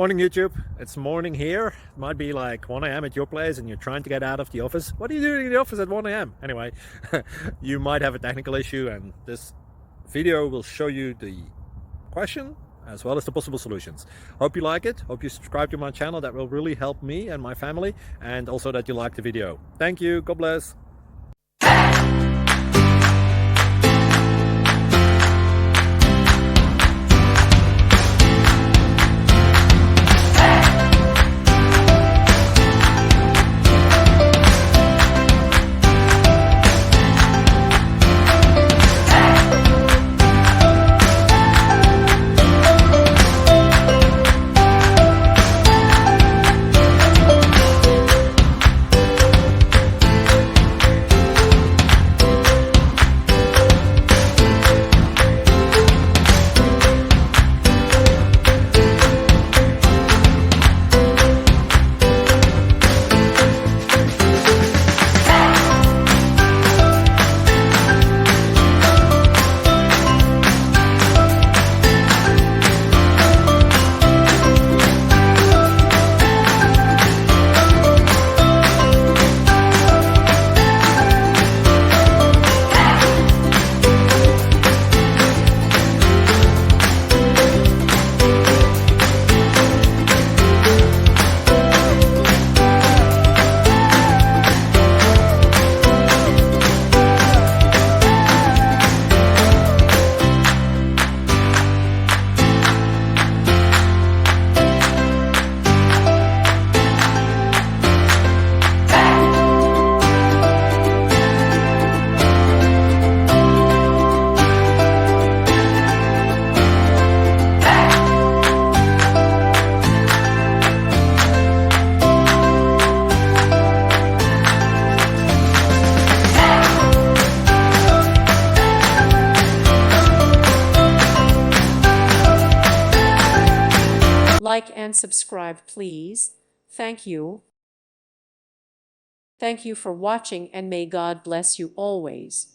Morning YouTube, it's morning here. It might be like 1 a.m. at your place and you're trying to get out of the office. What are you doing in the office at 1 a.m.? Anyway, you might have a technical issue and this video will show you the question as well as the possible solutions. Hope you like it, hope you subscribe to my channel. That will really help me and my family, and also that you like the video. Thank you, God bless. Like and subscribe, please. Thank you. Thank you for watching, and may God bless you always.